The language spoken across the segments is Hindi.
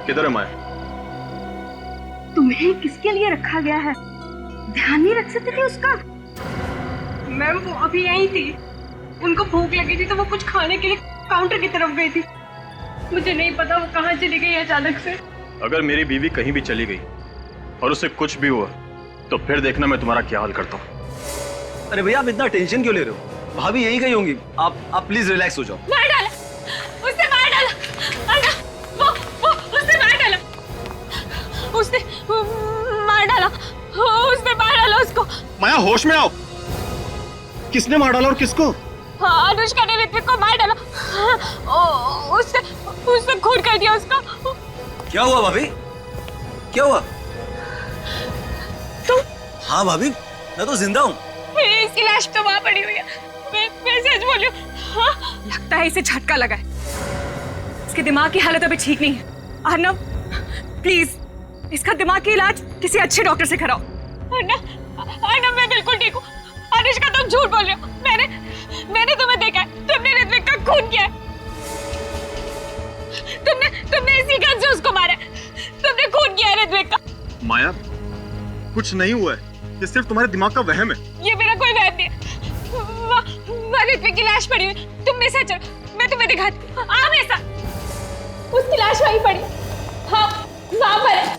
किधर है माया? तुम्हें किसके लिए रखा गया है? ध्यान नहीं रख सकते थे उसका? मैम वो अभी यहीं थी, उनको भूख लगी थी तो वो कुछ खाने के लिए काउंटर की तरफ गई थी। मुझे नहीं पता वो कहाँ चली गई अचानक से। अगर मेरी बीवी कहीं भी चली गई और उससे कुछ भी हुआ तो फिर देखना मैं तुम्हारा क्या हाल करता हूँ। अरे भैया आप इतना टेंशन क्यों ले रहे हो? भाभी यहीं कहीं होंगी, आप प्लीज रिलैक्स हो जाओ। मार डाला, उसने मार डाला। अन्ना, वो उसने मार डाला, उसने मार डाला, उसने मार डाला उसको। माया होश में आओ। किसने मार डाला और किसको? हाँ, अनुष्का ने ऋत्विक को मार डाला। उसने खून कर दिया उसका। क्या हुआ भाभी? क्या हुआ? तुम? हाँ भाभी, मैं तो जिंदा हूँ। इसकी लाश तो वहाँ पड़ी हुई है। मैं सच बोल रही हूँ। हाँ? लगता है इसे झटका लगा है। इसके दिमाग की हालत अभी ठीक नहीं है। अर्नव, प्लीज इसका दिमाग की इलाज किसी अच्छे डॉक्टर से कराओ। अर्नव, मैं बिल्कुल ठीक हूँ। अनुष्का तुम झूठ बोल रहे हो। मैंने तुम्हें देखा है। तुमने ऋत्विक का खून किया है। तुमने इसी गन से उसको मारा है। तुमने खून किया है ऋत्विक का। माया कुछ नहीं हुआ है, ये सिर्फ तुम्हारे दिमाग का वहम है। ये मेरा कोई वहम नहीं है। वहाँ ऋत्विक की लाश पड़ी हुई। तुम मेरे साथ चलो, मैं तुम्हें दिखाती हूँ। आ मेरे साथ। उसकी लाश वहीं पड़ी। हाँ, वहाँ पर है।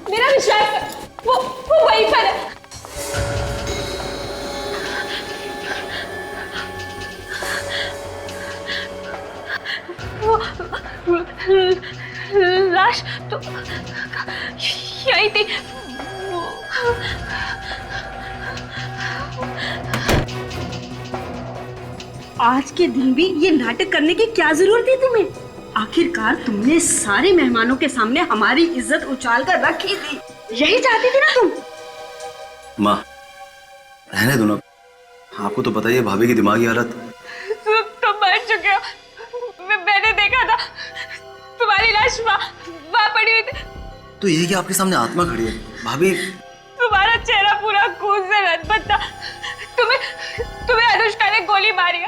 मेरा विश्वास है, वो वहीं पर है। लाश तो यही थी। आज के दिन भी ये नाटक करने की क्या जरूरत थी तुम्हें? आखिरकार तुमने सारे मेहमानों के सामने हमारी इज्जत उछाल कर रखी थी। यही चाहती थी ना तुम? माँ रहने दो ना, आपको तो पता ही है भाभी की दिमागी हालत। तुम मर चुके हो। मैंने देखा था तुम्हारी लाश वहाँ पड़ी हुई थी। तो ये कि आपके सामने आत्मा खड़ी है भाभी। तुम्हारा चेहरा पूरा खून से लथपथ था। तुम्हें अनुष्का ने गोली मारी है।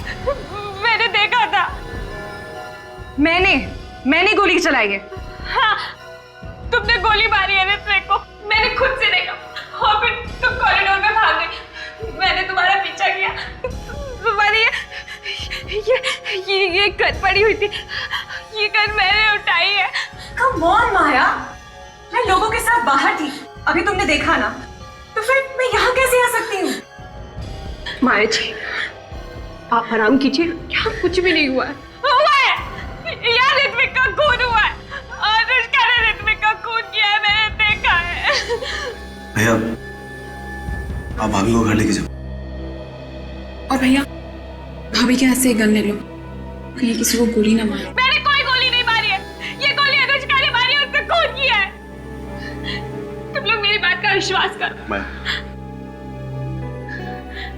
मैंने देखा था। मैंने गोली चलाई है। हाँ, तुमने गोली मारी है ऋत्विक को। मैंने खुद से देखा और फिर तुम कॉरिडोर में भाग गई। मैंने तुम्हारा पीछा किया। तुम्हारी ये गन पड़ी हुई थी। ये गन मैंने उठाई है। कम ऑन माया, मैं लोगों के साथ बाहर थी, अभी तुमने देखा ना, तो फिर मैं यहाँ कैसे आ सकती हूँ? माया जी, आप आराम कीजिए। यहाँ कुछ भी नहीं हुआ है। हुआ है, यहाँ ऋत्विक का खून हुआ है। अनुष्का ने ऋत्विक का खून किया है, मैंने देखा है। भैया आप भाभी को घर लेके जाओ। और भैया भाभी के हाथ से गन ले लो, कहीं किसी को गोली ना मारे। मैंने कोई गोली नहीं मारी है। ये गोली अनुष्का ने मारी है, उसने खून किया है। तुम लोग मेरी बात का विश्वास करो। माया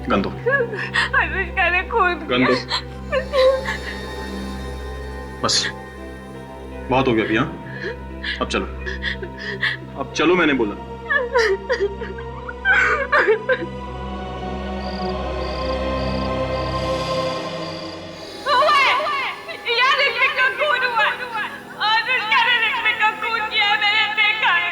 गन दो। अनुष्का ने खून गन दो। किया। बस बहुत हो गया अभी। हाँ अब चलो मैंने बोला। हुआ है, यहाँ ऋत्विक का खून हुआ है। अनुष्का ने ऋत्विक का खून किया है, मैंने देखा है।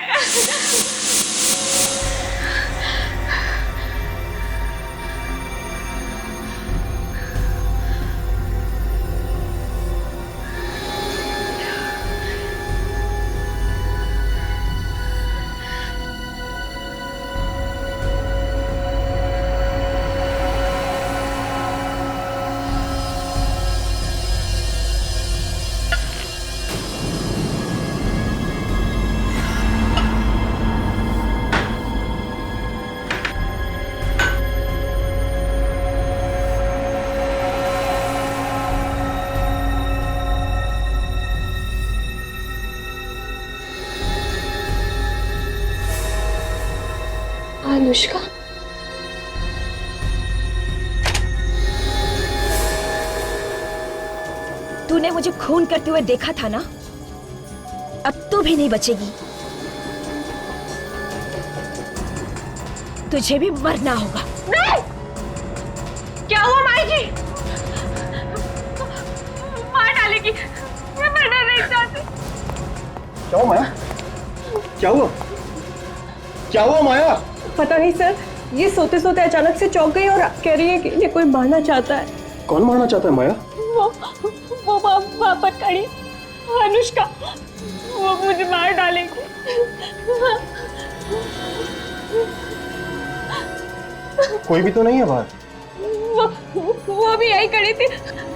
अनुष्का, तूने मुझे खून करते हुए देखा था ना, अब तू भी नहीं बचेगी। तुझे भी मरना होगा। नहीं! क्या हुआ माई जी? मार डालेगी। मैं मरना नहीं चाहती। क्या हुआ माया? क्या हुआ? क्या हुआ माया? पता नहीं सर, ये सोते सोते अचानक से चौंक गई और कह रही है कि ये कोई मारना चाहता है। कौन मारना चाहता है माया? वो वहाँ पर खड़ी अनुष्का, वो मुझे मार डालेगी। कोई भी तो नहीं है बाहर। वो भी यही खड़ी थी,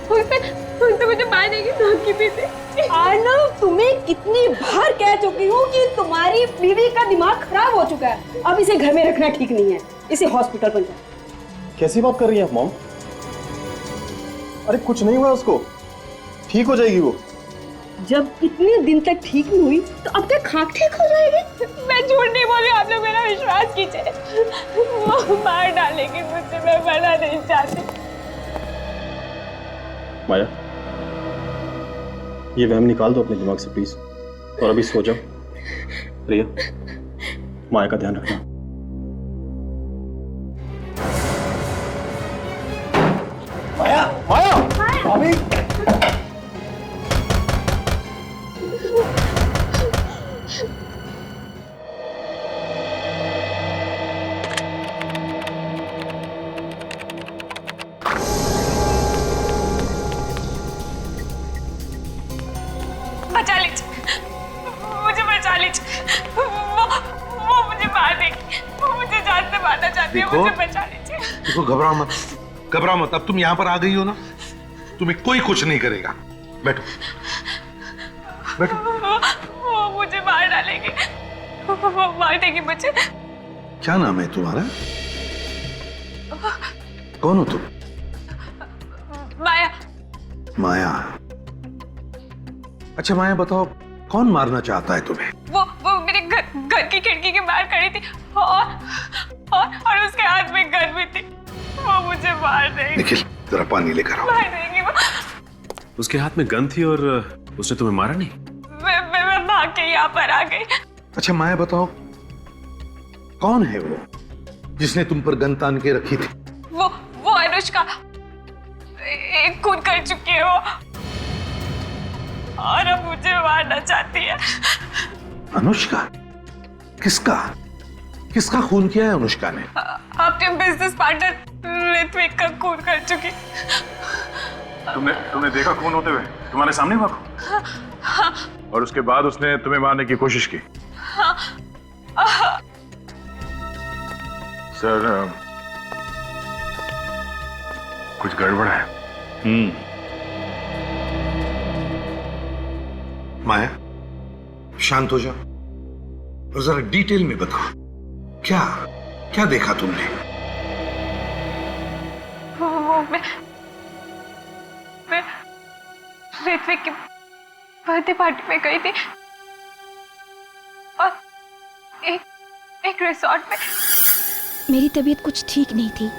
उसने मुझे मार देगी धमकी दी थी। आर्नव, तुम्हें कितनी बार कह चुकी हूँ कि तुम्हारी बीवी का दिमाग खराब हो चुका है। अब इसे घर में रखना ठीक नहीं है, इसे हॉस्पिटल पहुंचाओ। कैसी बात कर रही है मॉम? अरे कुछ नहीं हुआ उसको, ठीक हो जाएगी वो। जब इतने दिन तक ठीक नहीं हुई तो अब क्या खाक ठीक हो जाएगी? मैं झूठ नहीं बोली, आप लोग मेरा विश्वास कीजिए। वो मार डालेगी मुझे, मैं मरना नहीं चाहती। माया, ये वहम निकाल दो अपने दिमाग से प्लीज, और अभी सो जाओ। प्रिया, माया का ध्यान रखना। माया, माया, भाभी। बचा लीजिए, मुझे बचा लीजिए। वो मुझे मार देगी, वो मुझे जान से मारना चाहती है। मुझे बचा लीजिए। देखो, घबराओ मत, घबराओ मत। अब तुम यहाँ पर आ गई हो ना, तुम्हें कोई कुछ नहीं करेगा। बैठो, बैठो। वो मुझे मार डालेगी, वो मार देगी मुझे। क्या नाम है तुम्हारा? कौन हो तुम? माया। माया। अच्छा माया, बताओ कौन मारना चाहता है तुम्हें? वो मेरे घर की खिड़की के बाहर खड़ी थी और उसके हाथ में गन भी थी। वो मुझे मार देगी। निखिल, जरा पानी लेकर आओ। मार देगी वो। उसके हाथ में गन थी और उसने तुम्हें मारा नहीं? मैं भाग के यहाँ पर आ गई। अच्छा माया, बताओ कौन है वो जिसने तुम पर गन तान के रखी थी? वो अनुष्का, एक खून कर चुकी है वो, और अब मुझे मारना चाहती है। अनुष्का? किसका किसका खून किया है अनुष्का ने? अपने बिजनेस पार्टनर ऋत्विक का खून कर चुकी। तुमने देखा खून होते हुए? तुम्हारे सामने हुआ? और उसके बाद उसने तुम्हें मारने की कोशिश की? सर, कुछ गड़बड़ है। माया, शांत हो जाओ और जरा डिटेल में बताओ, क्या क्या देखा तुमने? मैं ऋत्विक की बर्थडे पार्टी में गई थी और एक रिसोर्ट में। मेरी तबीयत कुछ ठीक नहीं थी,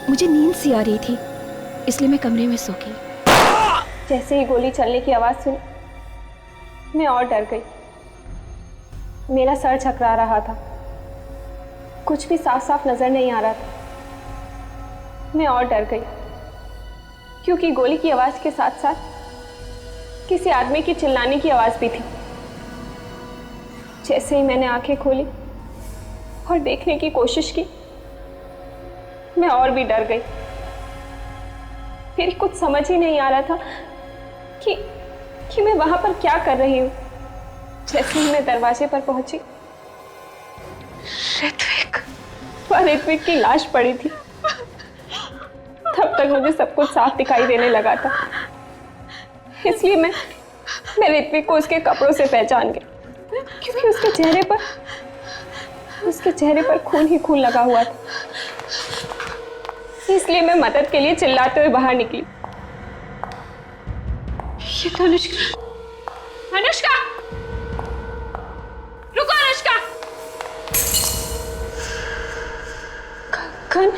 मुझे नींद सी आ रही थी, इसलिए मैं कमरे में सो गई। जैसे ही गोली चलने की आवाज सुनी, मैं और डर गई। मेरा सर चकरा रहा था, कुछ भी साफ साफ नजर नहीं आ रहा था। मैं और डर गई क्योंकि गोली की आवाज के साथ साथ किसी आदमी की चिल्लाने की आवाज भी थी। जैसे ही मैंने आंखें खोली और देखने की कोशिश की, मैं और भी डर गई। फिर कुछ समझ ही नहीं आ रहा था कि मैं वहां पर क्या कर रही हूँ। जैसे ही मैं दरवाजे पर पहुंची, ऋत्विक की लाश पड़ी थी। तब तक मुझे सब कुछ साफ दिखाई देने लगा था, इसलिए मैं ऋत्विक को उसके कपड़ों से पहचान गई, क्योंकि उसके चेहरे पर खून ही खून लगा हुआ था। इसलिए मैं मदद के लिए चिल्लाते हुए बाहर निकली। ये तो अनुष्का। अनुष्का, रुको अनुष्का। गन?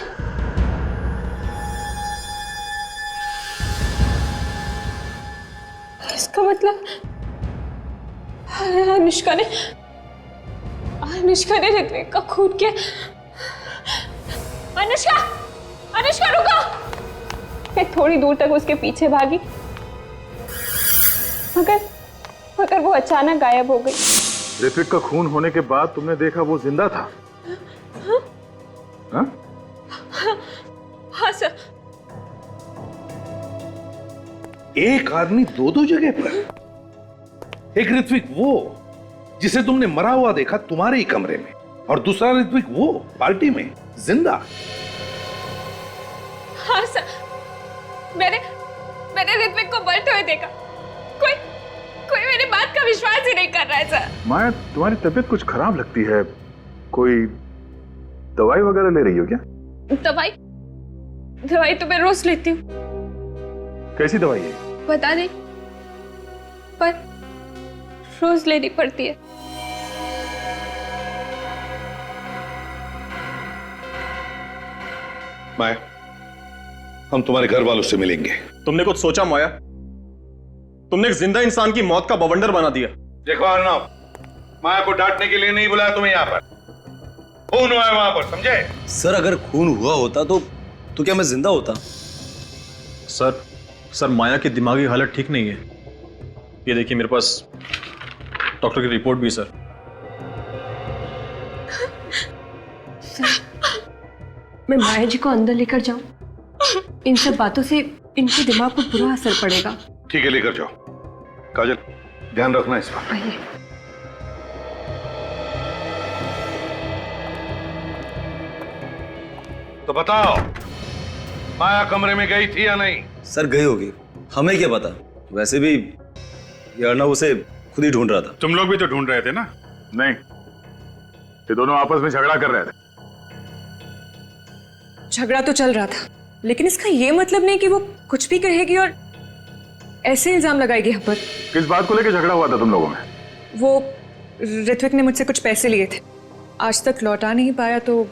इसका मतलब अनुष्का ने ऋत्विक का खून किया। अनुष्का, अनुष्का रुको। मैं थोड़ी दूर तक उसके पीछे भागी, मगर वो अचानक गायब हो गई। ऋत्विक का खून होने के बाद तुमने देखा वो जिंदा था? हाँ? हाँ सर। एक आदमी दो दो जगह पर? एक ऋत्विक वो जिसे तुमने मरा हुआ देखा तुम्हारे ही कमरे में, और दूसरा ऋत्विक वो पार्टी में जिंदा। हाँ सर, मैंने ऋत्विक को बढ़ते हुए देखा। कोई मेरी बात का विश्वास ही नहीं कर रहा है सर। माया, तुम्हारी तबीयत कुछ खराब लगती है, कोई दवाई वगैरह ले रही हो क्या? दवाई तो मैं रोज लेती हूँ। कैसी दवाई है? पता नहीं, पर रोज लेनी पड़ती है। माया, हम तुम्हारे घर वालों से मिलेंगे। तुमने कुछ सोचा माया? तुमने एक जिंदा इंसान की मौत का बवंडर बना दिया। देखो अर्णव, माया को डांटने के लिए नहीं बुलाया तुम्हें यहाँ पर। खून हुआ है वहां पर, समझे? सर अगर खून हुआ होता तो क्या मैं जिंदा होता? सर माया की दिमागी हालत ठीक नहीं है। ये देखिए मेरे पास डॉक्टर की रिपोर्ट भी है सर। मैं माया जी को अंदर लेकर जाऊं? इन सब बातों से इनके दिमाग पर बुरा असर पड़ेगा। ठीक है, लेकर जाओ। काजल, ध्यान रखना इस बात। आइए। तो बताओ, माया कमरे में गई थी या नहीं? सर गई होगी, हमें क्या पता। वैसे भी ये अर्णव उसे खुद ही ढूंढ रहा था। तुम लोग भी तो ढूंढ रहे थे ना? नहीं, ये दोनों आपस में झगड़ा कर रहे थे। झगड़ा तो चल रहा था, लेकिन इसका ये मतलब नहीं कि वो कुछ भी कहेगी और ऐसे इल्जाम लगाएगी हम पर। किस बात को लेकर झगड़ा हुआ था तुम लोगों में? वो ऋत्विक ने मुझसे कुछ पैसे लिए थे, आज तक लौटा नहीं पाया, तो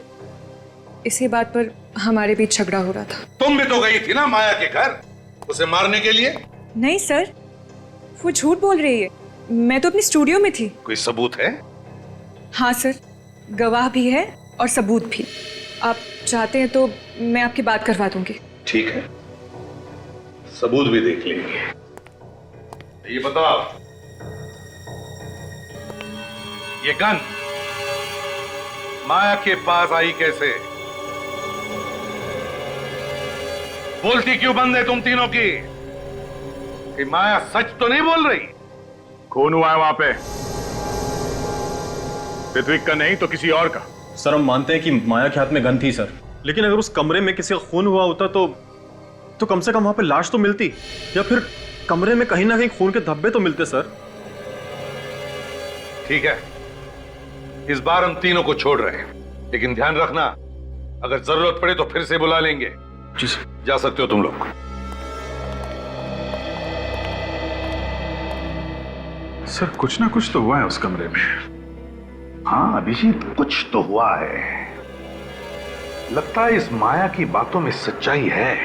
इसी बात पर हमारे बीच झगड़ा हो रहा था। तुम भी तो गई थी ना माया के घर उसे मारने के लिए? नहीं सर, वो झूठ बोल रही है। मैं तो अपनी स्टूडियो में थी। कोई सबूत है? हाँ सर, गवाह भी है और सबूत भी। आप चाहते हैं तो मैं आपकी बात करवा दूंगी। ठीक है, सबूत भी देख लेंगे। ये बताओ, ये गन माया के पास आई कैसे? बोलती क्यों बंद है तुम तीनों की? कि माया सच तो नहीं बोल रही? खून हुआ है वहां पे, ऋत्विक का नहीं तो किसी और का। सर हम मानते हैं कि माया के हाथ में गन थी सर, लेकिन अगर उस कमरे में किसी का खून हुआ होता तो कम से कम वहां पे लाश तो मिलती, या फिर कमरे में कहीं ना कहीं खून के धब्बे तो मिलते सर। ठीक है, इस बार हम तीनों को छोड़ रहे हैं, लेकिन ध्यान रखना अगर जरूरत पड़े तो फिर से बुला लेंगे। जी सर। जा सकते हो तुम लोग। सर कुछ ना कुछ तो हुआ है उस कमरे में। हाँ अभिजीत, कुछ तो हुआ है। लगता है इस माया की बातों में सच्चाई है,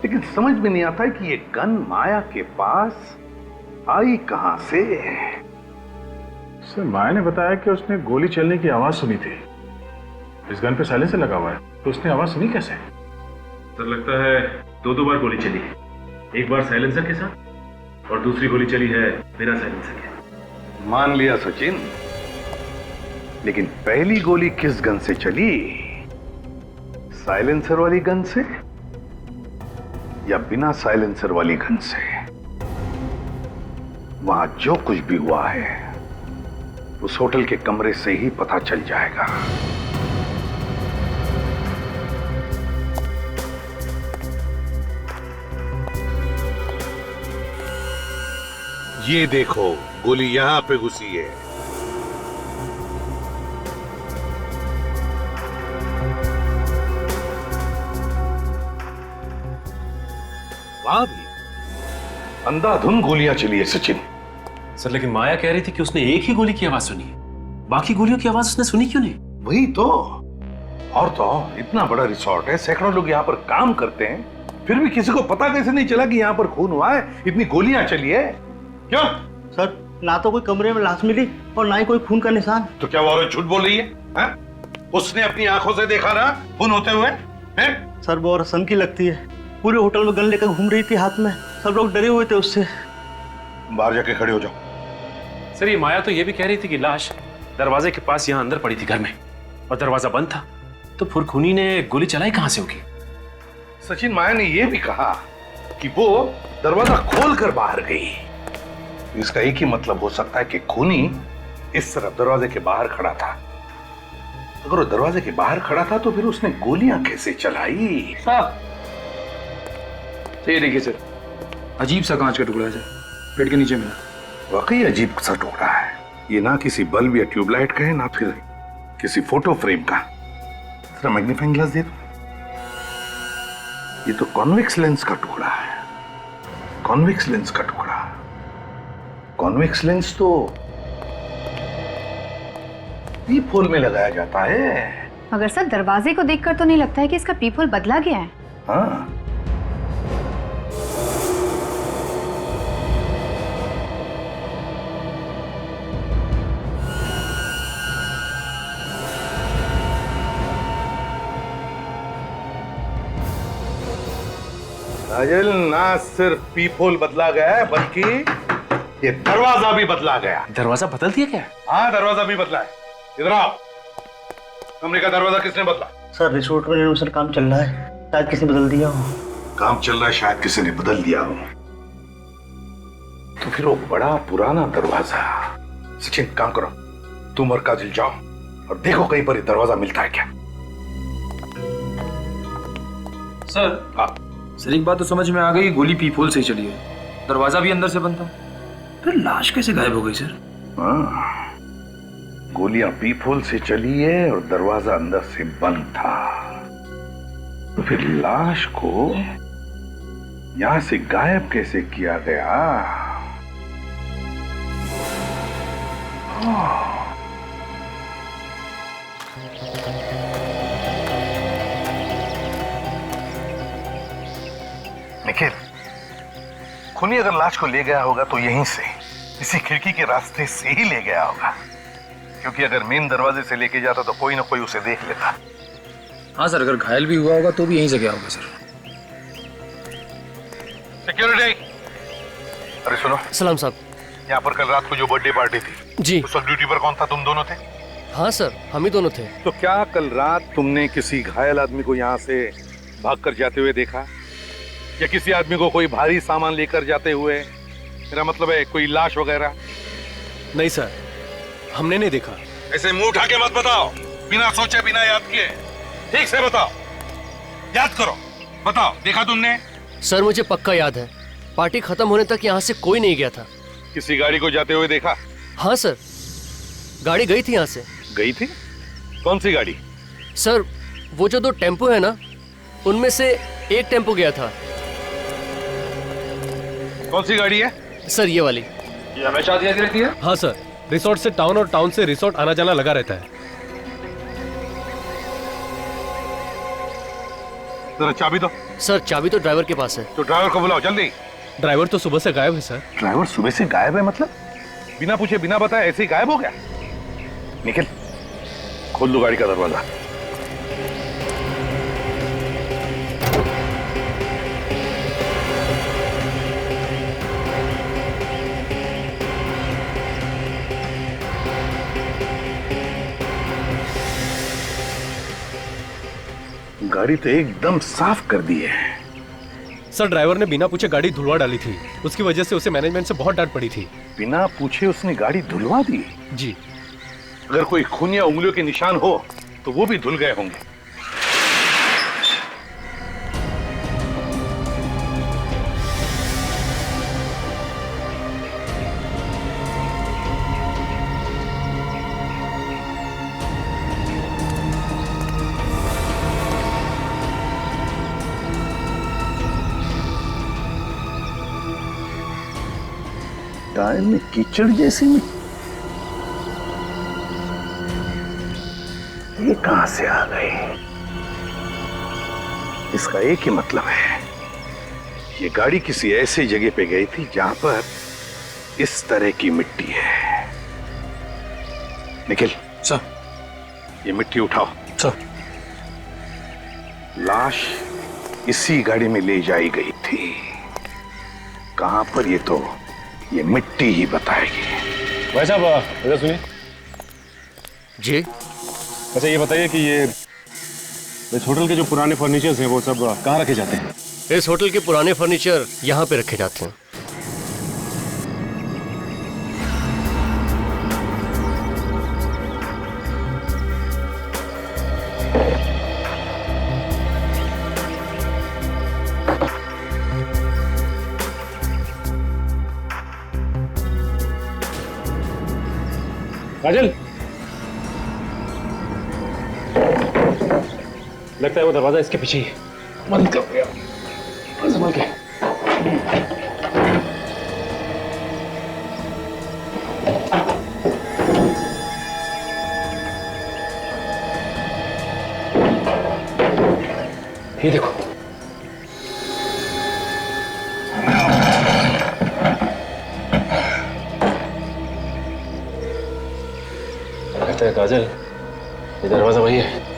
लेकिन समझ में नहीं आता है कि ये गन माया के पास आई कहां से। सर माया ने बताया कि उसने गोली चलने की आवाज सुनी थी। इस गन पे साइलेंसर लगा हुआ है, तो उसने आवाज सुनी कैसे? सर लगता है दो बार गोली चली है, एक बार साइलेंसर के साथ और दूसरी गोली चली है बिना साइलेंसर के। मान लिया सचिन, लेकिन पहली गोली किस गन से चली? साइलेंसर वाली गन से या बिना साइलेंसर वाली गन से? वहां जो कुछ भी हुआ है उस होटल के कमरे से ही पता चल जाएगा। ये देखो, गोली यहां पे घुसी है। वहां भी अंधाधुंध गोलियां चली है सचिन। सर लेकिन माया कह रही थी कि उसने एक ही गोली की आवाज सुनी है, बाकी गोलियों की आवाज उसने सुनी क्यों नहीं? वही तो। और तो इतना बड़ा रिसोर्ट है, सैकड़ों लोग यहाँ पर काम करते हैं, फिर भी किसी को पता कैसे नहीं चला कि यहाँ पर खून हुआ है, इतनी गोलियां चली है? क्यों? सर ना तो कोई कमरे में लाश मिली और ना ही कोई खून का निशान। तो क्या वो औरत झूठ बोल रही है? उसने अपनी आंखों से देखा ना खून होते हुए? सर वो औरत की लगती है, पूरे होटल में गन लेकर घूम रही थी हाथ में, सब लोग डरे हुए थे उससे। बाहर जाके खड़े हो जाओ। सर ये माया तो ये भी कह रही थी कि लाश दरवाजे के पास यहाँ अंदर पड़ी थी घर में और दरवाजा बंद था, तो फुरखुनी ने गोली चलाई कहां से होगी? सचिन, माया ने यह भी कहा कि वो दरवाजा खोलकर बाहर गई। इसका एक ही मतलब हो सकता है कि खूनी इस तरफ दरवाजे के बाहर खड़ा था। अगर वो दरवाजे के बाहर खड़ा था तो फिर उसने गोलियां कैसे चलाई? साहब ये देखिए सर, अजीब सा कांच का टुकड़ा है सर, पेट के नीचे मिला। वाकई अजीब सा टुकड़ा है। ये ना किसी बल्ब या ट्यूबलाइट का है, ना फिर किसी फोटो फ्रेम का। जरा मैग्नीफाइंग ग्लास दे दो। ये तो कॉन्वेक्स लेंस का टुकड़ा है। कॉन्वेक्स लेंस का टुकड़ा। कॉन्वेक्स लेंस तो पीप होल में लगाया जाता है। मगर सर दरवाजे को देखकर तो नहीं लगता है कि इसका पीप होल बदला गया है। हाँ, राजल, ना सिर्फ पीप होल बदला गया है बल्कि ये दरवाजा भी बदला गया। दरवाजा बदल दिया क्या? हाँ, दरवाजा भी बदला है। इधर आओ। कमरे का दरवाजा किसने बदला? सर रिसोर्ट में रेनोवेशन काम चल रहा है, शायद किसी ने बदल दिया हो। काम चल रहा है, शायद किसी ने बदल दिया हो। तो फिर वो बड़ा पुराना दरवाजा। सचिन, काम करो, तुम और काजल जाओ और देखो कहीं पर ये दरवाजा मिलता है क्या। सर हाँ सर, एक बात तो समझ में आ गई, गोली पीप होल से ही चली है, दरवाजा भी अंदर से बंद था, फिर लाश कैसे गायब हो गई सर? हाँ, गोलियां पीप होल से चली है और दरवाजा अंदर से बंद था। तो फिर लाश को यहां से गायब कैसे किया गया? निखिल, खूनी अगर लाश को ले गया होगा तो यहीं से, इसी खिड़की के रास्ते से ही ले गया होगा, क्योंकि अगर मेन दरवाजे से लेके जाता तो कोई ना कोई उसे देख लेता। हाँ सर, अगर घायल भी हुआ होगा तो भी यहीं से गया होगा सर। सिक्योरिटी, अरे सुनो। सलाम साहब। यहाँ पर कल रात को जो बर्थडे पार्टी थी जी, उस वक्त ड्यूटी पर कौन था? तुम दोनों थे? हाँ सर, हम ही दोनों थे। तो क्या कल रात तुमने किसी घायल आदमी को यहाँ से भागकर जाते हुए देखा, या किसी आदमी को कोई भारी सामान लेकर जाते हुए? मेरा मतलब है कोई लाश वगैरह। नहीं सर, हमने नहीं देखा। ऐसे मुंह उठा के मत बताओ, बिना सोचे बिना याद किए। ठीक से बताओ, याद करो, बताओ देखा तुमने? सर मुझे पक्का याद है, पार्टी खत्म होने तक यहाँ से कोई नहीं गया था। किसी गाड़ी को जाते हुए देखा? हाँ सर, गाड़ी गई थी यहाँ से। गई थी? कौन सी गाड़ी? सर वो जो दो टेम्पो है ना, उनमें से एक टेम्पो गया था। कौन सी गाड़ी है? सर ये वाली। ये हमेशा आती रहती है? हाँ सर, रिसोर्ट से टाउन और टाउन से रिसोर्ट आना जाना लगा रहता है। जरा चाबी दो। सर चाबी तो ड्राइवर के पास है। तो ड्राइवर को बुलाओ जल्दी। ड्राइवर तो सुबह से गायब है सर। ड्राइवर सुबह से गायब है मतलब? बिना पूछे बिना बताए ऐसे ही गायब हो गया? निखिल, खोल दो गाड़ी का दरवाजा। गाड़ी तो एकदम साफ कर दी है। सर ड्राइवर ने बिना पूछे गाड़ी धुलवा डाली थी, उसकी वजह से उसे मैनेजमेंट से बहुत डांट पड़ी थी। बिना पूछे उसने गाड़ी धुलवा दी? जी। अगर कोई खून या उंगलियों के निशान हो तो वो भी धुल गए होंगे। टायर में कीचड़ जैसी मिट्टी, ये कहां से आ गई? इसका एक ही मतलब है, ये गाड़ी किसी ऐसी जगह पे गई थी जहां पर इस तरह की मिट्टी है। निखिल सर, ये मिट्टी उठाओ। सर। लाश इसी गाड़ी में ले जाई गई थी। कहां पर ये तो ये मिट्टी ही बताएगी। भाई साहब इधर सुनिए जी। अच्छा ये बताइए कि ये इस होटल के जो पुराने फर्नीचर्स हैं वो सब कहाँ रखे जाते हैं? इस होटल के पुराने फर्नीचर यहाँ पे रखे जाते हैं। काजल, लगता है वो दरवाजा इसके पीछे ही है। बंद कर यार, संभल के। ये देखो, लगता है काजल ये दरवाजा वही है।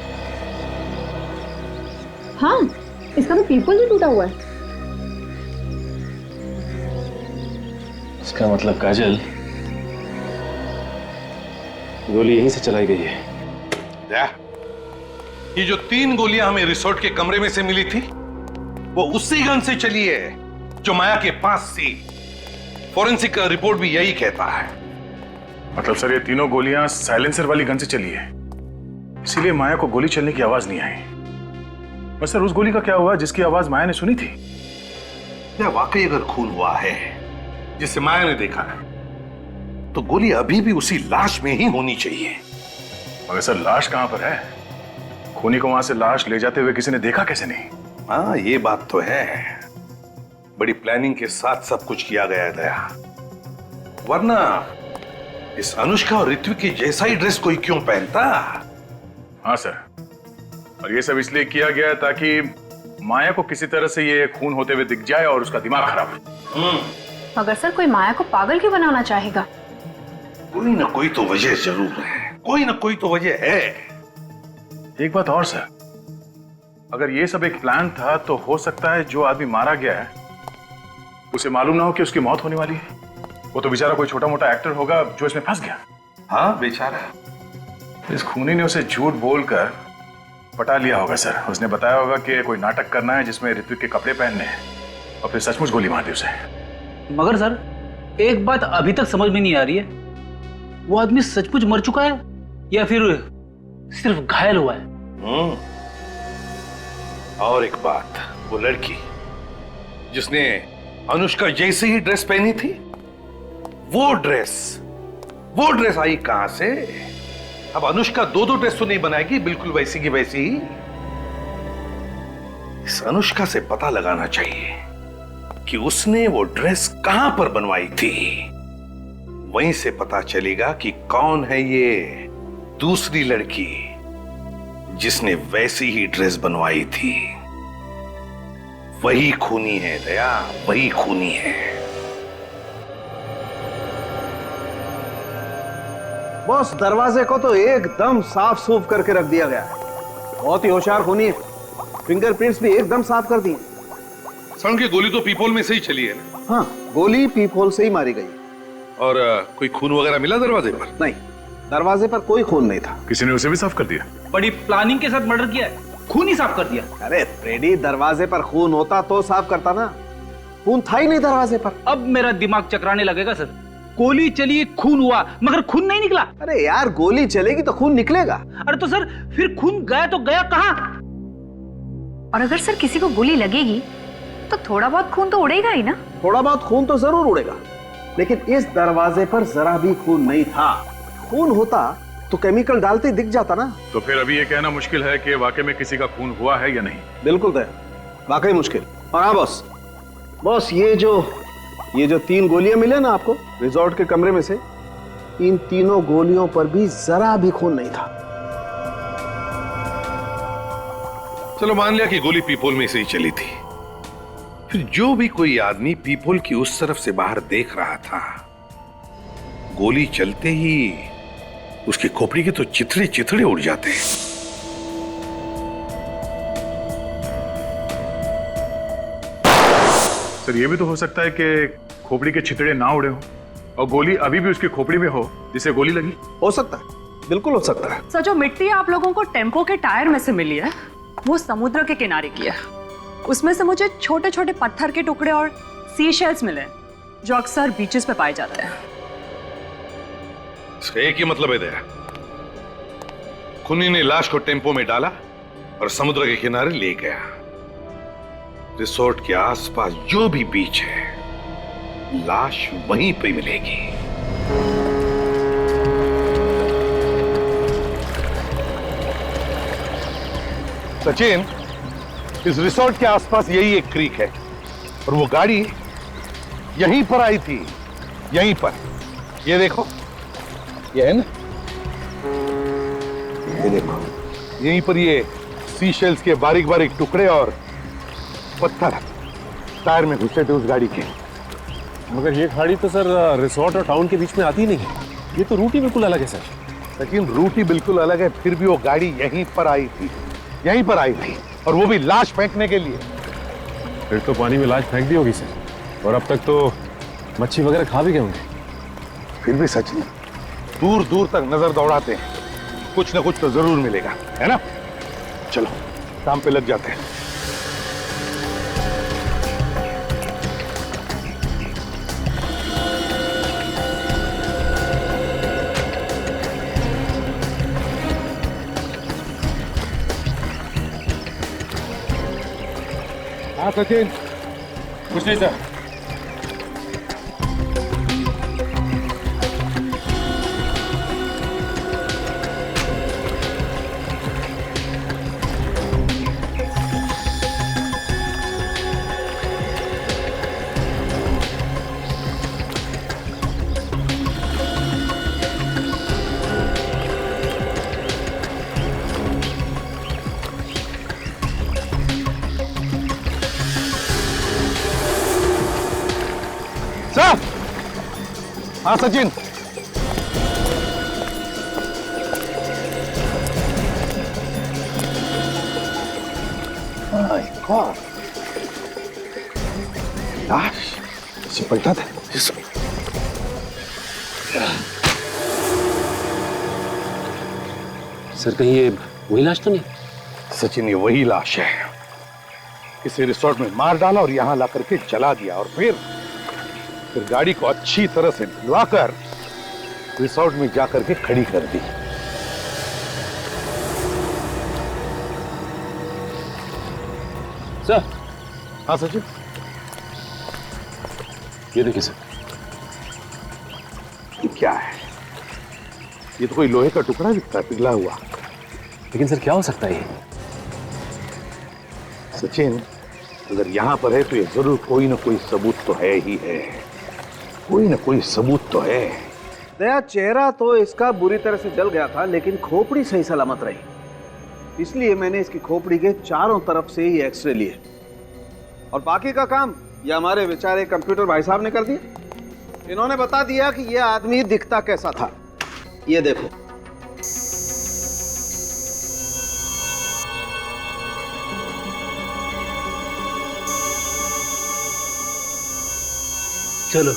हाँ, इसका तो पीपल भी टूटा हुआ है। इसका मतलब काजल गोली यहीं से चलाई गई है। ये जो 3 गोलियां हमें रिसोर्ट के कमरे में से मिली थी वो उसी गन से चली है जो माया के पास थी। फॉरेंसिक का रिपोर्ट भी यही कहता है। मतलब सर ये तीनों गोलियां साइलेंसर वाली गन से चली है, इसीलिए माया को गोली चलने की आवाज नहीं आई। बस सर उस गोली का क्या हुआ जिसकी आवाज माया ने सुनी थी? या वाकई अगर खून हुआ है जिसे माया ने देखा है तो गोली अभी भी उसी लाश में ही होनी चाहिए। मगर सर लाश कहां पर है? खूनी को वहां से लाश ले जाते हुए किसी ने देखा कैसे नहीं? हाँ ये बात तो है, बड़ी प्लानिंग के साथ सब कुछ किया गया है दया, वरना इस अनुष्का और ऋत्विक के जैसा ही ड्रेस कोई क्यों पहनता? हाँ सर, और ये सब इसलिए किया गया ताकि माया को किसी तरह से ये खून होते हुए दिख जाए और उसका दिमाग खराब हो। मगर सर कोई माया को पागल क्यों बनाना चाहेगा? कोई ना कोई तो वजह जरूर है, कोई ना कोई तो वजह है। एक बात और सर, अगर ये सब एक प्लान था तो हो सकता है जो आदमी मारा गया है उसे मालूम ना हो कि उसकी मौत होने वाली है। वो तो बेचारा कोई छोटा मोटा एक्टर होगा जो इसमें फंस गया। हाँ बेचारा, इस खूनी ने उसे झूठ बोलकर पटा लिया होगा सर। उसने बताया होगा कि कोई नाटक करना है जिसमें ऋत्विक के कपड़े पहनने हैं और फिर सचमुच गोली मार दी उसे। मगर सर एक बात अभी तक समझ में नहीं आ रही है, वो आदमी सचमुच मर चुका है या फिर सिर्फ घायल हुआ है? और एक बात, वो लड़की जिसने अनुष्का जैसी ही ड्रेस पहनी थी, वो ड्रेस आई कहां से? अब अनुष्का 2 ड्रेस तो नहीं बनाएगी बिल्कुल वैसी की वैसी ही। इस अनुष्का से पता लगाना चाहिए कि उसने वो ड्रेस कहां पर बनवाई थी। वहीं से पता चलेगा कि कौन है ये दूसरी लड़की जिसने वैसी ही ड्रेस बनवाई थी। वही खूनी है दया, वही खूनी है। बॉस दरवाजे को तो एकदम साफ सूफ करके रख दिया गया है। बहुत ही होशियार खूनी है, फिंगरप्रिंट्स भी एकदम साफ कर दिए। सर की गोली तो पीपोल में से ही चली है ना? हाँ, गोली पीपोल से ही मारी गई। और कोई खून वगैरह मिला दरवाजे पर? नहीं, दरवाजे पर कोई खून नहीं था। किसी ने उसे भी साफ कर दिया? बड़ी प्लानिंग के साथ मर्डर किया है, खून ही साफ कर दिया। अरे फ्रेडी, दरवाजे पर खून होता तो साफ करता ना, खून था ही नहीं दरवाजे पर। अब मेरा दिमाग चकराने लगेगा सर। गोली चली, खून हुआ, मगर खून नहीं निकला। अरे यार गोली चलेगी तो खून निकलेगा। अरे तो सर फिर खून गया तो गया कहाँ? और अगर सर किसी को गोली लगेगी तो थोड़ा बहुत खून तो उड़ेगा ही ना। थोड़ा बहुत खून तो जरूर उड़ेगा, लेकिन इस दरवाजे पर जरा भी खून नहीं था। खून होता तो केमिकल डालते दिख जाता ना। तो फिर अभी ये कहना मुश्किल है कि वाकई में किसी का खून हुआ है या नहीं। बिल्कुल है, वाकई मुश्किल। और हाँ बॉस ये जो 3 गोलियां मिले ना आपको रिजॉर्ट के कमरे में से, इन तीनों गोलियों पर भी जरा भी खून नहीं था। चलो मान लिया कि गोली पीपोल में से ही चली थी, फिर जो भी कोई आदमी पीपोल की उस तरफ से बाहर देख रहा था, गोली चलते ही उसकी खोपड़ी के तो चिथड़े चिथड़े उड़ जाते हैं। सर ये भी तो हो सकता है कि खोपड़ी के छितड़े ना उड़े हो और गोली अभी भी उसकी खोपड़ी में हो जिसे गोली लगी। हो सकता है, बिल्कुल हो सकता है। सर जो मिट्टी आप लोगों को टेम्पो के टायर में से मिली है वो समुद्र के किनारे की है। उसमें से मुझे छोटे छोटे पत्थर के टुकड़े और सी शेल्स मिले जो अक्सर बीचेस पे पाए जाते हैं। इसका एक ही मतलब है दया, खूनी ने लाश को टेम्पो में डाला और समुद्र के किनारे ले गया। रिसोर्ट के आसपास जो भी बीच है लाश वहीं पे मिलेगी। सचिन, इस रिसोर्ट के आसपास यही एक क्रीक है और वो गाड़ी यहीं पर आई थी, यहीं पर। ये देखो, ये है ना, ये देखो, यहीं पर ये सी शेल्स के बारीक बारीक टुकड़े और पत्थर टायर में घुसे थे उस गाड़ी के। मगर ये खाड़ी तो सर रिसोर्ट और टाउन के बीच में आती नहीं है, ये तो रूट ही बिल्कुल अलग है सर। लेकिन रूट ही बिल्कुल अलग है, फिर भी वो गाड़ी यहीं पर आई थी, यहीं पर आई थी, और वो भी लाश फेंकने के लिए। फिर तो पानी में लाश फेंक दी होगी सर, और अब तक तो मच्छी वगैरह खा भी गए होंगे। फिर भी सच नहीं, दूर दूर तक नजर दौड़ाते हैं, कुछ ना कुछ तो जरूर मिलेगा, है ना? चलो काम पे लग जाते हैं। हाँ सचिन, कुछ नहीं सर। सर, हाँ सचिन, लाश इसे पलटा था। सर कहीं ये वही लाश तो नहीं? सचिन ये वही लाश है, इसे रिसोर्ट में मार डाला और यहां ला करके जला दिया और फिर गाड़ी को अच्छी तरह से धुलाकर रिसोर्ट में जाकर के खड़ी कर दी। सर। हाँ सचिन, ये देखिए सर। ये क्या है? ये तो कोई लोहे का टुकड़ा दिखता है, पिघला हुआ। लेकिन सर क्या हो सकता है ये? सचिन, अगर यहां पर है तो ये जरूर कोई ना कोई सबूत तो है ही है, कोई ना कोई सबूत तो है। दया, चेहरा तो इसका बुरी तरह से जल गया था, लेकिन खोपड़ी सही सलामत रही, इसलिए मैंने इसकी खोपड़ी के चारों तरफ से ही एक्सरे लिए और बाकी का काम ये हमारे बेचारे कंप्यूटर भाई साहब ने कर दिया। इन्होंने बता दिया कि ये आदमी दिखता कैसा था। ये देखो, चलो,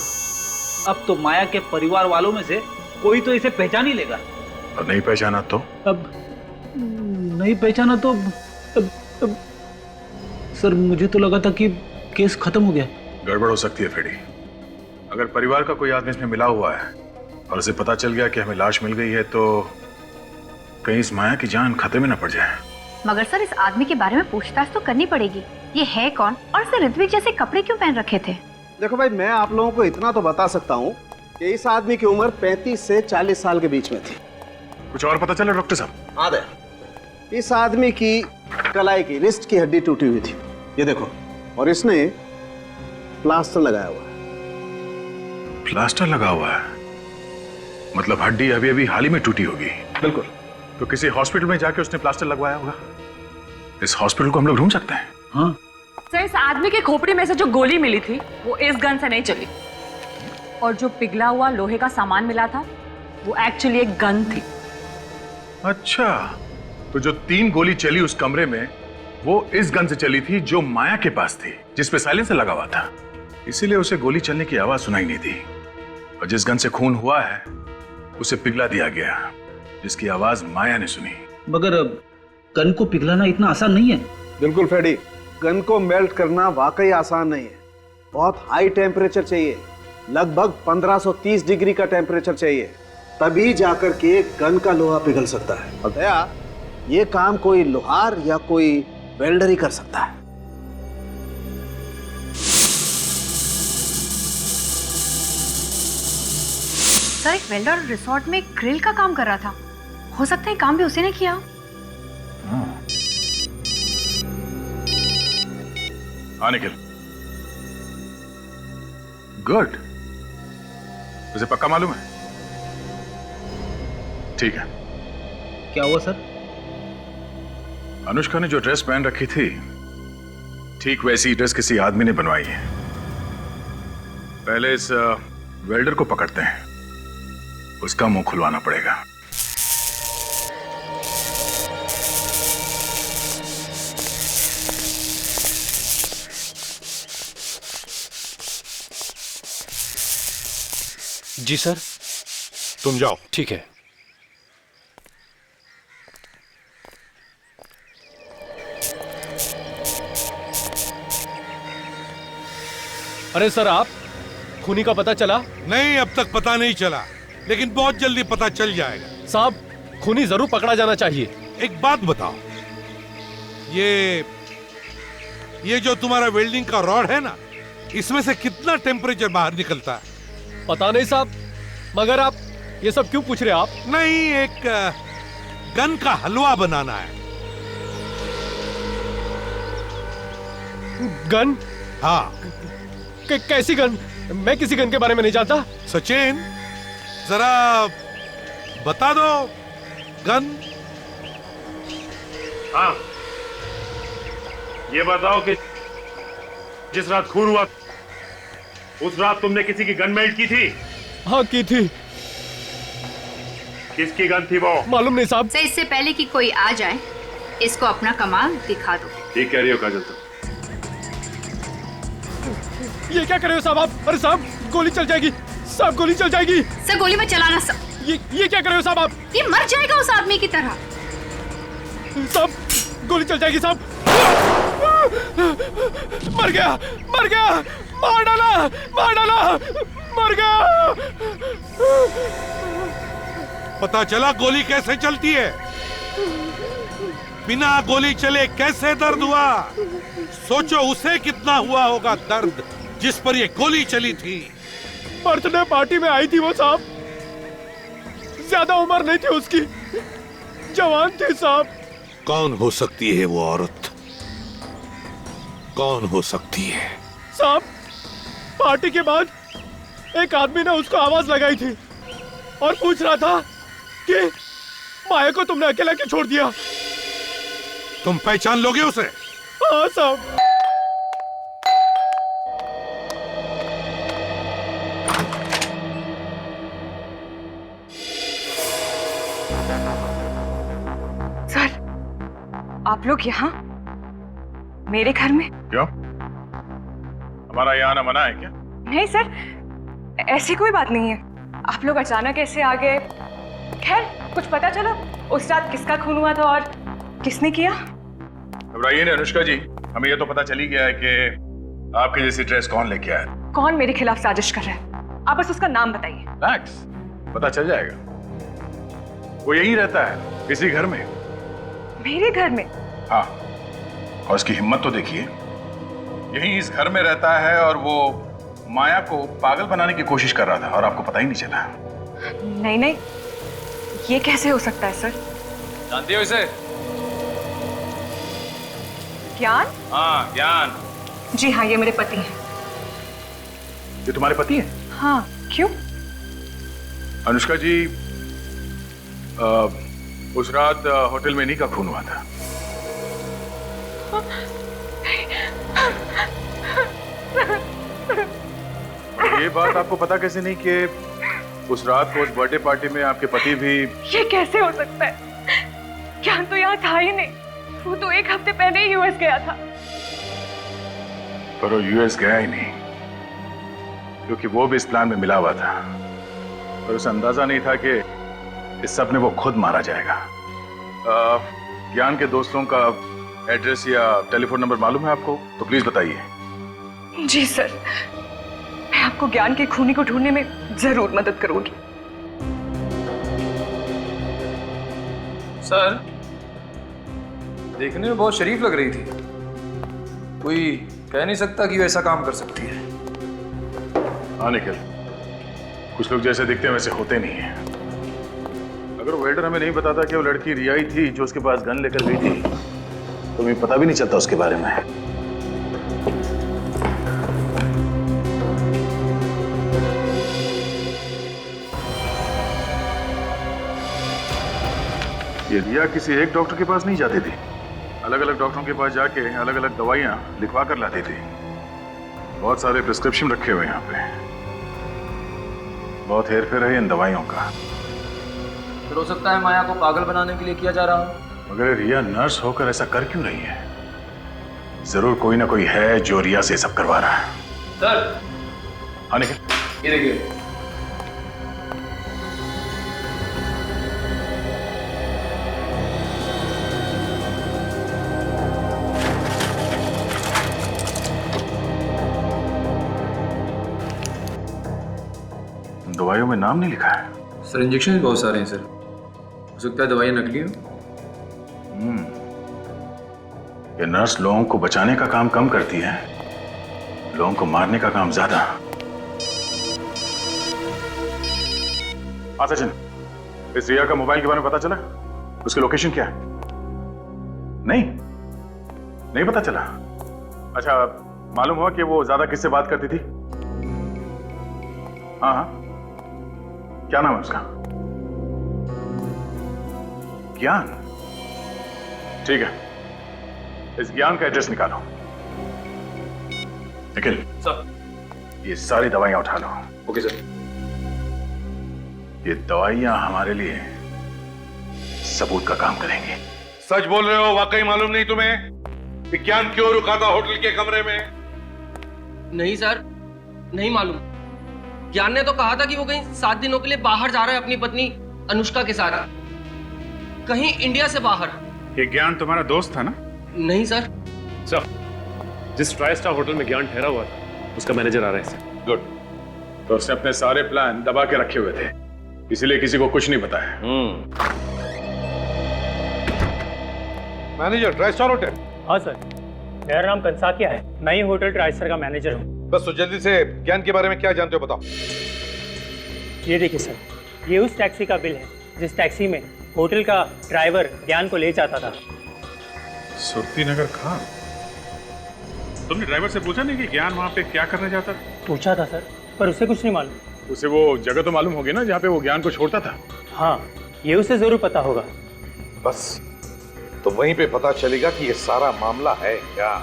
अब तो माया के परिवार वालों में से कोई तो इसे पहचान ही लेगा। और नहीं पहचाना तो? अब नहीं पहचाना तो अब सर मुझे तो लगा था कि केस खत्म हो गया। गड़बड़ हो सकती है फेडी। अगर परिवार का कोई आदमी इसमें मिला हुआ है और उसे पता चल गया कि हमें लाश मिल गई है तो कहीं इस माया की जान खतरे में न पड़ जाए। मगर सर इस आदमी के बारे में पूछताछ तो करनी पड़ेगी। ये है कौन और इसे ऋत्विक जैसे कपड़े क्यों पहन रखे थे? देखो भाई, मैं आप लोगों को इतना तो बता सकता हूँ कि इस आदमी की उम्र 35 से 40 साल के बीच में थी। कुछ और पता चला डॉक्टर साहब? हाँ दया, इस आदमी की कलाई की रिस्ट की हड्डी टूटी हुई थी, ये देखो, और इसने प्लास्टर लगाया हुआ है। प्लास्टर लगा हुआ है? मतलब हड्डी अभी अभी हाल ही में टूटी होगी? बिल्कुल। तो किसी हॉस्पिटल में जाके उसने प्लास्टर लगवाया होगा। इस हॉस्पिटल को हम लोग ढूंढ सकते हैं। हाँ सर, इस आदमी के खोपड़ी में से जो गोली मिली थी वो इस गन से नहीं चली, और जो पिघला हुआ लोहे का सामान मिला था वो एक्चुअली एक गन थी। अच्छा, तो जो 3 गोली चली उस कमरे में वो इस गन से चली थी जो माया के पास थी, जिसपे साइलेंसर लगा हुआ था। इसीलिए उसे गोली चलने की आवाज सुनाई नहीं दी। और जिस गन से खून हुआ है उसे पिघला दिया गया, जिसकी आवाज माया ने सुनी। मगर गन को पिघलाना इतना आसान नहीं है। बिल्कुल फ्रेडी, गन को मेल्ट करना वाकई आसान नहीं है। बहुत हाई टेम्परेचर चाहिए, लगभग 1530 डिग्री का टेम्परेचर चाहिए, तभी जाकर के गन का लोहा पिघल सकता है। और दया, ये काम कोई लोहार या कोई वेल्डर ही कर सकता है। सर, एक वेल्डर रिसोर्ट में ग्रिल का काम कर रहा था। हो सकता है काम भी उसी ने किया। हाँ निखिल, गुड। उसे पक्का मालूम है? ठीक है। क्या हुआ सर? अनुष्का ने जो ड्रेस पहन रखी थी, ठीक वैसी ड्रेस किसी आदमी ने बनवाई है। पहले इस वेल्डर को पकड़ते हैं, उसका मुंह खुलवाना पड़ेगा। जी सर। तुम जाओ। ठीक है। अरे सर, आप खूनी का पता चला? नहीं, अब तक पता नहीं चला, लेकिन बहुत जल्दी पता चल जाएगा। साहब, खूनी जरूर पकड़ा जाना चाहिए। एक बात बताओ, ये जो तुम्हारा वेल्डिंग का रॉड है ना, इसमें से कितना टेम्परेचर बाहर निकलता है? पता नहीं साहब, मगर आप ये सब क्यों पूछ रहे हैं आप? नहीं, एक गन का हलवा बनाना है। गन? हाँ। कैसी गन? मैं किसी गन के बारे में नहीं जानता। सचिन, जरा बता दो गन। हाँ, ये बताओ कि जिस रात खून हुआ उस रात तुमने किसी की गन मेल्ट की थी? हाँ, की थी। किसकी गन थी वो? मालूम नहीं साहब। सर, इससे पहले कि कोई आ जाए, इसको अपना कमाल दिखा दो। ठीक कह रही हो काजल तुम। ये क्या कर रहे हो साहब आप? अरे साहब, गोली चल जाएगी साहब, गोली चल जाएगी। सर, गोली मत चलाना सर। ये क्या कर रहे हो साहब आप? ये मर जाएगा उस आदमी की तरह। साहब, गोली चल जाएगी साहब। मर गया, मर गया, मार डाला, मार डाला, मर गया। पता चला गोली कैसे चलती है? बिना गोली चले कैसे दर्द हुआ? सोचो उसे कितना हुआ होगा दर्द जिस पर ये गोली चली थी। बर्थडे पार्टी में आई थी वो साहब, ज्यादा उम्र नहीं थी उसकी, जवान थी साहब। कौन हो सकती है वो औरत? कौन हो सकती है? साहब, पार्टी के बाद एक आदमी ने उसको आवाज लगाई थी और पूछ रहा था कि माया को तुमने अकेला क्यों छोड़ दिया? तुम पहचान लोगे उसे? हाँ साहब। सर, आप लोग यहाँ मेरे घर में? क्यों? हमारा यहाँ आना मना है क्या? नहीं सर, ऐसी कोई बात नहीं है। आप लोग अचानक ऐसे आ गए। खैर, कुछ पता चला उस रात किसका खून हुआ था और किसने किया? घबराइए नहीं अनुष्का जी, हमें ये तो पता चल ही गया है कि आपके जैसी ड्रेस कौन लेके आया। कौन मेरे खिलाफ साजिश कर रहा है? आप बस उसका नाम बताइए। मैक्स, पता चल जाएगा। वो यहीं रहता है, इसी घर में। मेरे घर में? हाँ, और उसकी हिम्मत तो देखिए, यहीं इस घर में रहता है और वो माया को पागल बनाने की कोशिश कर रहा था और आपको पता ही नहीं चला। नहीं नहीं, ये कैसे हो सकता है सर? जानती हो इसे? ज्ञान? हाँ, ज्ञान। जी हाँ, ये मेरे पति हैं। ये तुम्हारे पति हैं? हाँ, क्यों? अनुष्का जी, उस रात होटल में इन्हीं का खून हुआ था। ये बात आपको पता कैसे नहीं कि उस रात को उस बर्थडे पार्टी में आपके पति भी? ये कैसे हो सकता है? ज्ञान तो यहाँ था ही नहीं, वो तो एक हफ्ते पहले ही यूएस गया था। पर वो यूएस गया ही नहीं, क्योंकि वो भी इस प्लान में मिला हुआ था, पर उसे अंदाजा नहीं था कि इस सब में वो खुद मारा जाएगा। ज्ञान के दोस्तों का एड्रेस या टेलीफोन नंबर मालूम है आपको? तो प्लीज बताइए। जी सर, मैं आपको ज्ञान के खूनी को ढूंढने में जरूर मदद करूंगी। सर, देखने में बहुत शरीफ लग रही थी, कोई कह नहीं सकता कि वो ऐसा काम कर सकती है। हाँ निखिल, कुछ लोग जैसे दिखते हैं वैसे होते नहीं हैं। अगर वेल्डर हमें नहीं बताता कि वो लड़की रिया ही थी जो उसके पास गन लेकर गई थी, तो हमें पता भी नहीं चलता उसके बारे में। ये रिया किसी एक डॉक्टर के पास नहीं जाती थी, अलग अलग डॉक्टरों के पास जाके अलग अलग दवाइयां लिखवा कर लाती थी। बहुत सारे प्रिस्क्रिप्शन रखे हुए यहाँ पे, बहुत हेरफेर है इन दवाइयों का। फिर हो सकता है माया को पागल बनाने के लिए किया जा रहा हो। मगर रिया नर्स होकर ऐसा कर क्यों रही है? जरूर कोई ना कोई है जो रिया से सब करवा रहा है। सर, हाँ निखिल, ये देखिए। दवाइयों में नाम नहीं लिखा है। सर, इंजेक्शन भी बहुत सारे हैं सर, हो सकता है दवाइयाँ नकली हो। ये नर्स लोगों को बचाने का काम कम करती है, लोगों को मारने का काम ज्यादा। हाँ सचिन, इस रिया का मोबाइल के बारे में पता चला? उसकी लोकेशन क्या है? नहीं पता चला। अच्छा, मालूम हुआ कि वो ज्यादा किससे बात करती थी? हाँ, क्या नाम है उसका? ज्ञान। ठीक है, इस ज्ञान का एड्रेस निकालो। निखिल सर, ये सारी दवाइयां उठा लो। Okay sir. ये दवाइयां हमारे लिए सबूत का काम करेंगी। सच बोल रहे हो? वाकई मालूम नहीं तुम्हें विज्ञान क्यों रुका था होटल के कमरे में? नहीं सर, नहीं मालूम। ज्ञान ने तो कहा था कि वो कहीं 7 दिनों के लिए बाहर जा रहा है अपनी पत्नी अनुष्का के साथ, कहीं इंडिया से बाहर। ये ज्ञान तुम्हारा दोस्त था ना? नहीं सर। सर, जिस ट्राई स्टार होटल में ज्ञान ठहरा हुआ था उसका मैनेजर आ रहा है सर। गुड। तो उसने अपने सारे प्लान दबा के रखे हुए थे, इसीलिए किसी को कुछ नहीं बताया। Manager try star hotel? हाँ सर, मेरा नाम कंसाकिया है, मैं ही होटल ट्राइस्टर का मैनेजर हूँ। बस तो जल्दी से ज्ञान के बारे में क्या जानते हो बताओ। ये देखिए सर, ये उस टैक्सी का बिल है जिस टैक्सी में होटल का ड्राइवर ज्ञान को ले जाता था। सुरती नगर खान? तुमने ड्राइवर से पूछा नहीं कि ज्ञान वहां पे क्या करने जाता था? पूछा था सर, पर उसे कुछ नहीं मालूम। उसे वो जगह तो मालूम होगी ना जहाँ पे वो ज्ञान को छोड़ता था? हाँ, ये उसे जरूर पता होगा। बस तो वहीं पे पता चलेगा कि ये सारा मामला है क्या।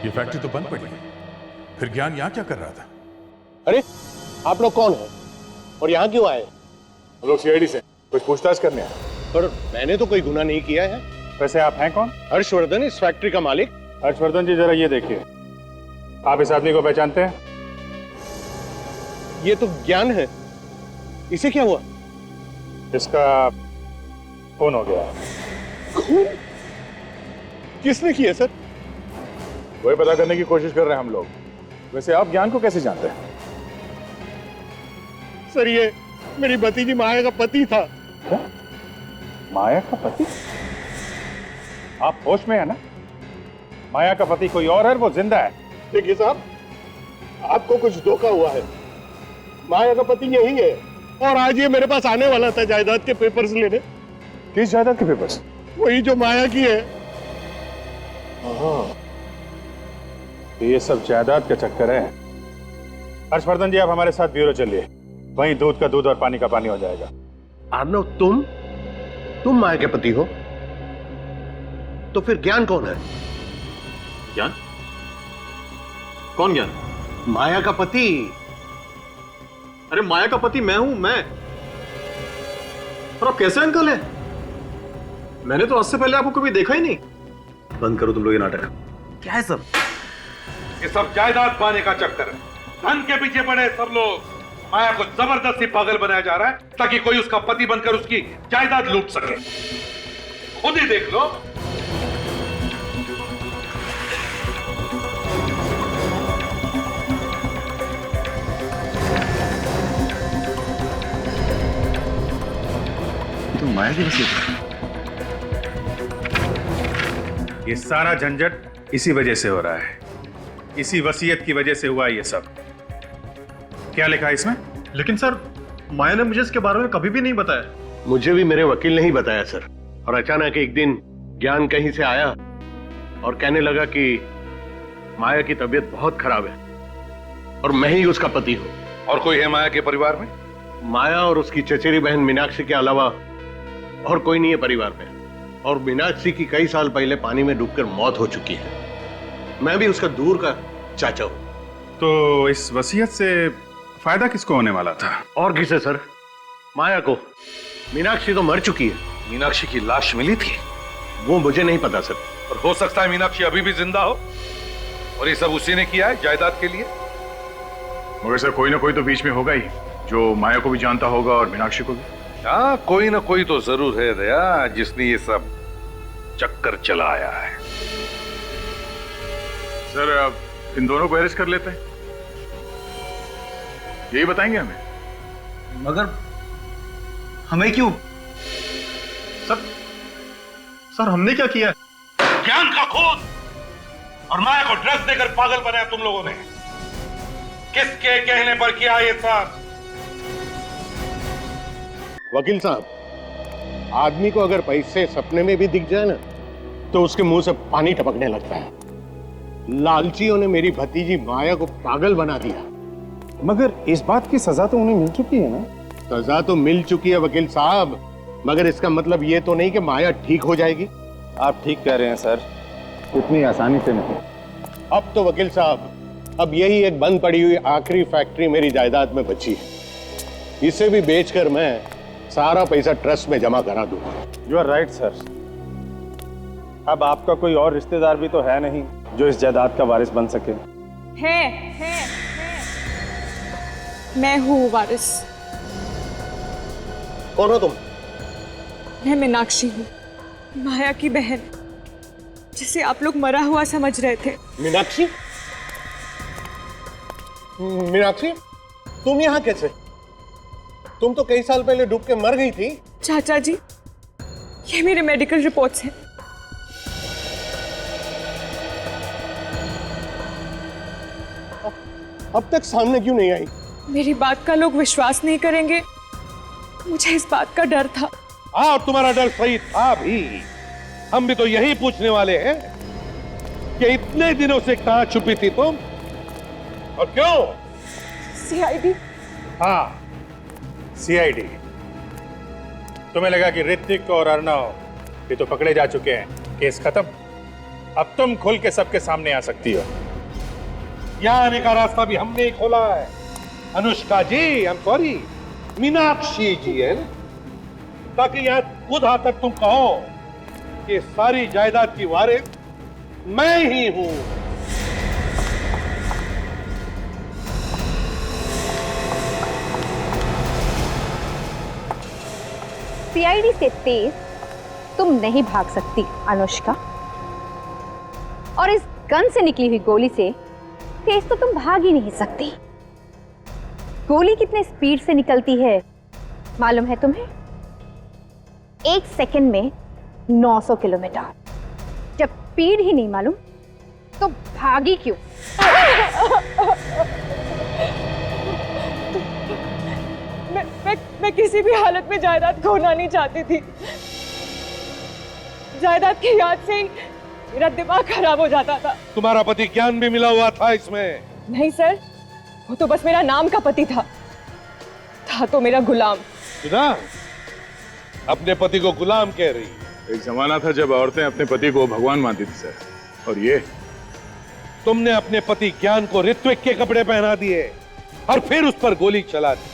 ये फैक्ट्री तो बंद पड़ी है, फिर ज्ञान यहाँ क्या कर रहा था? अरे आप लोग कौन हैं और यहाँ क्यों आए? हम लोग सीआईडी से कुछ पूछताछ करने आए। पर मैंने तो कोई गुनाह नहीं किया है। वैसे आप हैं कौन? हर्षवर्धन, इस फैक्ट्री का मालिक। हर्षवर्धन जी, जरा ये देखिए, आप इस आदमी को पहचानते हैं? ये तो ज्ञान है, इसे क्या हुआ? इसका खून हो गया। खून? किसने किया सर? वही पता करने की कोशिश कर रहे हैं हम लोग। वैसे आप ज्ञान को कैसे जानते हैं? सर, ये मेरी भतीजी माया का पति था। क्या? माया का पति? आप होश में है ना? माया का पति कोई और है, वो जिंदा है। देखिए साहब, आपको कुछ धोखा हुआ है। माया का पति यही है और आज ये मेरे पास आने वाला था जायदाद के पेपर्स लेने। किस जायदाद के पेपर्स? वही जो माया की है। ये सब जायदाद का चक्कर है। हर्षवर्धन जी, आप हमारे साथ ब्यूरो चलिए, वहीं दूध का दूध और पानी का पानी हो जाएगा। अर्नव, तुम माया के पति हो? तो फिर ज्ञान कौन है? ज्ञान? कौन ज्ञान? माया का पति। अरे माया का पति मैं हूं, मैं। और आप कैसे अंकल हैं? मैंने तो आज से पहले आपको कभी देखा ही नहीं। बंद करो तुम लोग ये नाटक। क्या है सब? ये सब जायदाद पाने का चक्कर है। धन के पीछे पड़े सब लोग। माया को जबरदस्ती पागल बनाया जा रहा है ताकि कोई उसका पति बनकर उसकी जायदाद लूट सके। खुद ही देख लो। तो माया की वसीयत, ये सारा झंझट इसी वजह से हो रहा है। इसी वसीयत की वजह से हुआ ये सब। क्या लिखा है इसमें? लेकिन सर, माया ने मुझे इसके बारे में कभी भी नहीं बताया। मुझे भी मेरे वकील ने ही बताया सर। और अचानक एक दिन ज्ञान कहीं से आया और कहने लगा कि माया की तबीयत बहुत खराब है और मैं ही उसका पति हूं। और कोई है माया के परिवार में? माया और उसकी चचेरी बहन मीनाक्षी के अलावा और कोई नहीं है परिवार में। और मीनाक्षी की कई साल पहले पानी में डूबकर मौत हो चुकी है। मैं भी उसका दूर का चाचा हूं। तो इस वसीयत से फायदा किसको होने वाला था? और किसे सर? माया को। मीनाक्षी तो मर चुकी है। मीनाक्षी की लाश मिली थी? वो मुझे नहीं पता सर। और हो सकता है मीनाक्षी अभी भी जिंदा हो और ये सब उसी ने किया है जायदाद के लिए। मगर सर कोई ना कोई तो बीच में होगा ही जो माया को भी जानता होगा और मीनाक्षी को भी। हाँ, कोई ना कोई तो जरूर है दया जिसने ये सब चक्कर चलाया है। सर अब इन दोनों को अरेस्ट कर लेते हैं, यही बताएंगे हमें। मगर हमें क्यों? सर हमने क्या किया? ज्ञान का खून और माया को ड्रग्स देकर पागल बनाया तुम लोगों ने। किसके कहने पर किया ये सब? वकील साहब, आदमी को अगर पैसे सपने में भी दिख जाए ना तो उसके मुंह से पानी टपकने लगता है। लालचियों ने मेरी भतीजी माया को पागल बना दिया। मगर इस बात की सजा तो उन्हें मिल चुकी है ना? सजा तो मिल चुकी है वकील साहब, मगर इसका मतलब ये तो नहीं कि माया ठीक हो जाएगी। आप ठीक कह रहे हैं सर, इतनी आसानी से नहीं। अब तो वकील साहब, अब यही एक बंद पड़ी हुई आखिरी फैक्ट्री मेरी जायदाद में बची है। इसे भी बेचकर मैं सारा पैसा ट्रस्ट में जमा करा दूंगा। You are right sir. अब आपका कोई और रिश्तेदार भी तो है नहीं जो इस जायदाद का वारिस बन सके। है। मैं हूँ वारिस। कौन हो तुम? मैं मीनाक्षी हूँ, माया की बहन, जिसे आप लोग मरा हुआ समझ रहे थे। मीनाक्षी? मीनाक्षी, तुम यहाँ कैसे? तुम तो कई साल पहले डूब के मर गई थी। चाचा जी, ये मेरे मेडिकल रिपोर्ट्स हैं। अब तक सामने क्यों नहीं आई? मेरी बात का लोग विश्वास नहीं करेंगे, मुझे इस बात का डर था। हाँ, तुम्हारा डर सही था भी। हम भी तो यही पूछने वाले हैं कि इतने दिनों से कहां छुपी थी तुम और क्यों? सीआईडी। हाँ, सीआईडी। तुम्हें लगा कि ऋतिक और अर्णव ये तो पकड़े जा चुके हैं, केस खत्म। अब तुम खुल के सबके सामने आ सकती हो। यहाँ आने का रास्ता भी हमने ही खोला है। अनुष्का जी, आई एम सॉरी, मीनाक्षी जी है, ताकि यहाँ खुद आकर तुम कहो कि सारी जायदाद की वारिस मैं ही हूं। सीआईडी से तेज तुम नहीं भाग सकती अनुष्का, और इस गन से निकली हुई गोली से तेज तो तुम भाग ही नहीं सकती। गोली कितने स्पीड से निकलती है मालूम है तुम्हें? 1 सेकंड में 900 किलोमीटर। जब स्पीड ही नहीं मालूम तो भागी क्यों? मैं किसी भी हालत में जायदाद खोना नहीं चाहती थी। जायदाद की याद से ही मेरा दिमाग खराब हो जाता था। तुम्हारा पति ज्ञान भी मिला हुआ था इसमें? नहीं सर, वो तो बस मेरा नाम का पति था तो मेरा गुलाम। सुना, अपने पति को गुलाम कह रही। एक जमाना था जब औरतें अपने पति को भगवान मानती थी सर, और ये तुमने अपने पति ज्ञान को ऋत्विक के कपड़े पहना दिए और फिर उस पर गोली चला दी।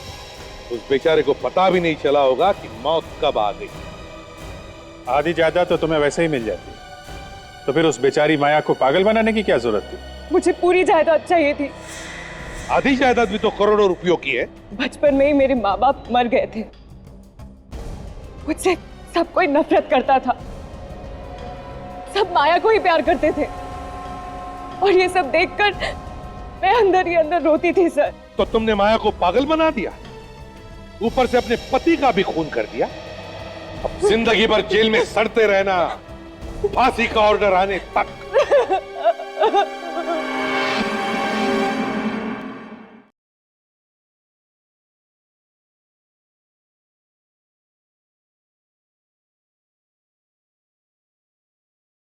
उस बेचारे को पता भी नहीं चला होगा कि मौत कब आ गई। आधी जायदाद तो तुम्हें वैसे ही मिल जाती, तो फिर उस बेचारी माया को पागल बनाने की क्या जरूरत थी? मुझे पूरी जायदाद चाहिए थी। आधी जायदाद भी तो करोड़ों रुपयों की है। बचपन में ही मेरे माँ बाप मर गए थे। मुझसे सब कोई नफरत करता था, सब माया को ही प्यार करते थे, और ये सब देखकर मैं अंदर ही अंदर रोती थी सर। तो तुमने माया को पागल बना दिया, ऊपर से अपने पति का भी खून कर दिया। अब जिंदगी भर जेल में सड़ते रहना, फांसी का ऑर्डर आने तक।